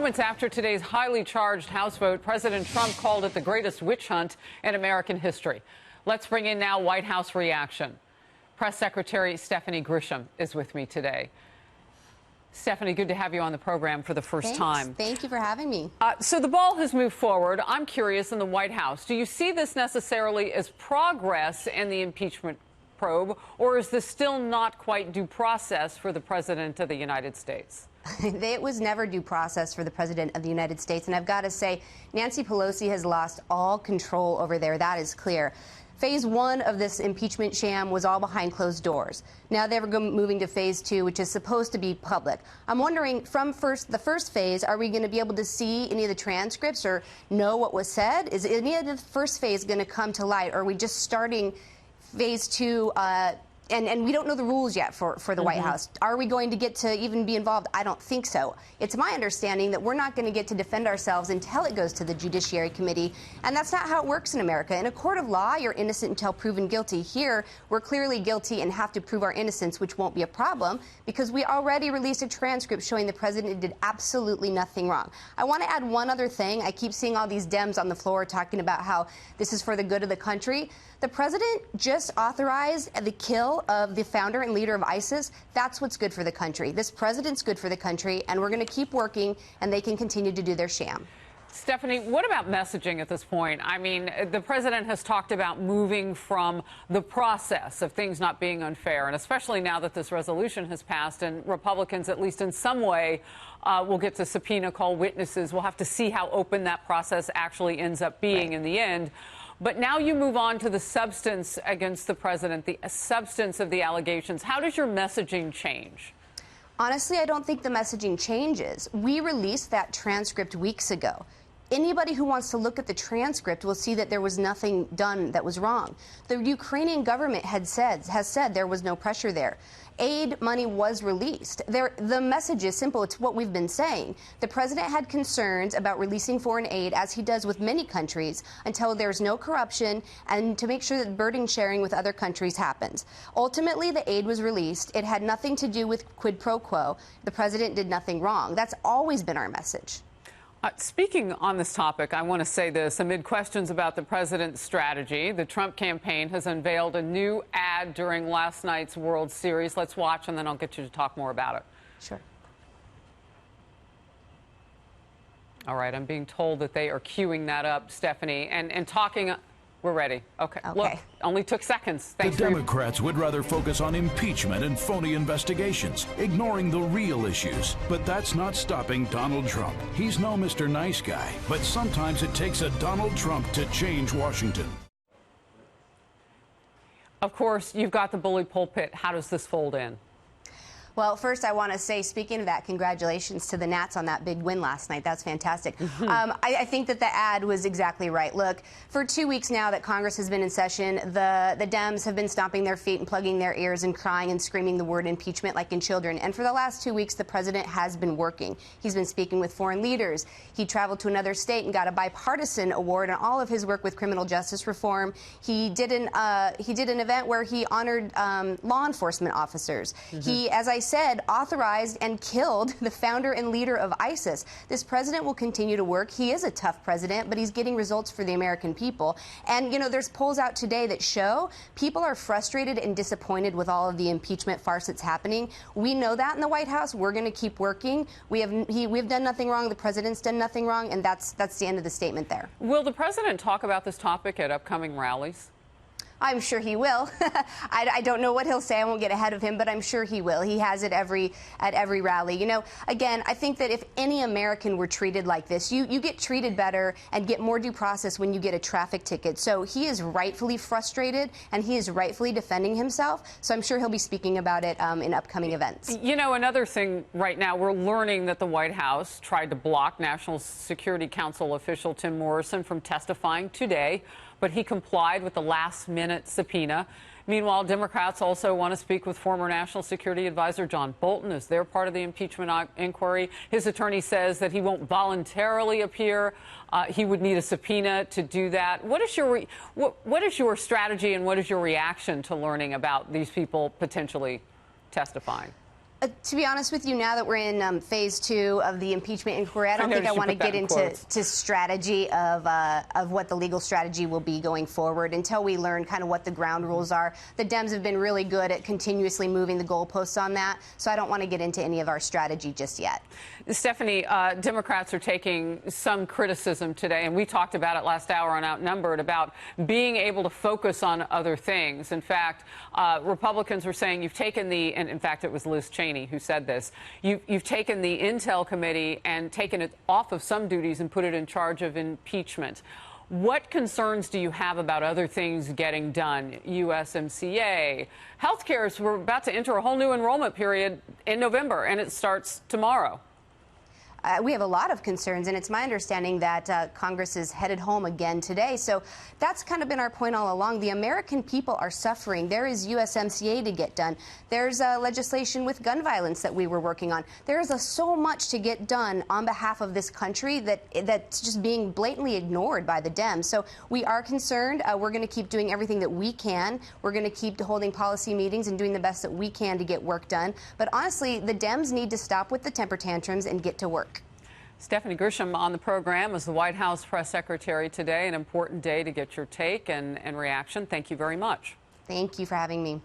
Moments after today's highly charged House vote, President Trump called it the greatest witch hunt in American history. Let's bring in now White House reaction. Press Secretary Stephanie Grisham is with me today. Stephanie, good to have you on the program for the first time. Thank you for having me. So the ball has moved forward. I'm curious, in the White House, do you see this necessarily as progress in the impeachment probe, or is this still not quite due process for the President of the United States? It was never due process for the President of the United States. And I've got to say, Nancy Pelosi has lost all control over there. That is clear. Phase one of this impeachment sham was all behind closed doors. Now they're moving to phase two, which is supposed to be public. I'm wondering, from the first phase, are we going to be able to see any of the transcripts or know what was said? Is any of the first phase going to come to light, or are we just starting phase two? And we don't know the rules yet for the White House. Are we going to get to even be involved? I don't think so. It's my understanding that we're not going to get to defend ourselves until it goes to the Judiciary Committee, and that's not how it works in America. In a court of law, you're innocent until proven guilty. Here, we're clearly guilty and have to prove our innocence, which won't be a problem because we already released a transcript showing the president did absolutely nothing wrong. I want to add one other thing. I keep seeing all these Dems on the floor talking about how this is for the good of the country. The president just authorized the kill of the founder and leader of ISIS. That's what's good for the country. This president's good for the country, and we're going to keep working, and they can continue to do their sham. Stephanie, what about messaging at this point? I mean, the president has talked about moving from the process of things not being unfair, and especially now that this resolution has passed and Republicans, at least in some way, will get to subpoena, call witnesses. We'll have to see how open that process actually ends up being in the end. But now you move on to the substance against the president, the substance of the allegations. How does your messaging change? Honestly, I don't think the messaging changes. We released that transcript weeks ago. Anybody who wants to look at the transcript will see that there was nothing done that was wrong. The Ukrainian government has said there was no pressure there. Aid money was released. The message is simple. It's what we've been saying. The president had concerns about releasing foreign aid, as he does with many countries, until there's no corruption and to make sure that burden sharing with other countries happens. Ultimately, the aid was released. It had nothing to do with quid pro quo. The president did nothing wrong. That's always been our message. Speaking on this topic, I want to say this. Amid questions about the president's strategy, the Trump campaign has unveiled a new ad during last night's World Series. Let's watch, and then I'll get you to talk more about it. Sure. All right. I'm being told that they are queuing that up, Stephanie, and talking. We're ready. Okay. Look, only took seconds. Thanks. The Democrats would rather focus on impeachment and phony investigations, ignoring the real issues. But that's not stopping Donald Trump. He's no Mr. Nice Guy, but sometimes it takes a Donald Trump to change Washington. Of course, you've got the bully pulpit. How does this fold in? Well, first, I want to say, speaking of that, congratulations to the Nats on that big win last night. That's fantastic. I think that the ad was exactly right. Look, for 2 weeks now that Congress has been in session, the Dems have been stomping their feet and plugging their ears and crying and screaming the word impeachment like in children. And for the last 2 weeks, the president has been working. He's been speaking with foreign leaders. He traveled to another state and got a bipartisan award on all of his work with criminal justice reform. He did an event where he honored law enforcement officers. He, as I said, authorized and killed the founder and leader of ISIS. This president will continue to work. He is a tough president, but he's getting results for the American people. And, you know, there's polls out today that show people are frustrated and disappointed with all of the impeachment farce that's happening. We know that in the White House. We're going to keep working. We've done nothing wrong. The president's done nothing wrong. And that's the end of the statement there. Will the president talk about this topic at upcoming rallies? I'm sure he will. I don't know what he'll say. I won't get ahead of him, but I'm sure he will. He has it at every rally. You know, again, I think that if any American were treated like this, you get treated better and get more due process when you get a traffic ticket. So he is rightfully frustrated, and he is rightfully defending himself. So I'm sure he'll be speaking about it in upcoming events. You know, another thing right now, we're learning that the White House tried to block National Security Council official Tim Morrison from testifying today, but he complied with the last-minute subpoena. Meanwhile, Democrats also want to speak with former National Security Advisor John Bolton as they're part of the impeachment inquiry. His attorney says that he won't voluntarily appear. He would need a subpoena to do that. What is your strategy and what is your reaction to learning about these people potentially testifying? To be honest with you, now that we're in phase 2 of the impeachment inquiry, I don't think I want to get into strategy of what the legal strategy will be going forward until we learn kind of what the ground rules are. The Dems have been really good at continuously moving the goalposts on that, so I don't want to get into any of our strategy just yet. Stephanie, Democrats are taking some criticism today, and we talked about it last hour on Outnumbered, about being able to focus on other things. In fact, Republicans were saying you've taken and in fact it was Liz Cheney who said this, you've taken the Intel Committee and taken it off of some duties and put it in charge of impeachment. What concerns do you have about other things getting done? USMCA, healthcare, we're about to enter a whole new enrollment period in November, and it starts tomorrow. We have a lot of concerns, and it's my understanding that Congress is headed home again today. So that's kind of been our point all along. The American people are suffering. There is USMCA to get done. There's legislation with gun violence that we were working on. There is so much to get done on behalf of this country that's just being blatantly ignored by the Dems. So we are concerned. We're going to keep doing everything that we can. We're going to keep holding policy meetings and doing the best that we can to get work done. But honestly, the Dems need to stop with the temper tantrums and get to work. Stephanie Grisham on the program as the White House press secretary today. An important day to get your take and reaction. Thank you very much. Thank you for having me.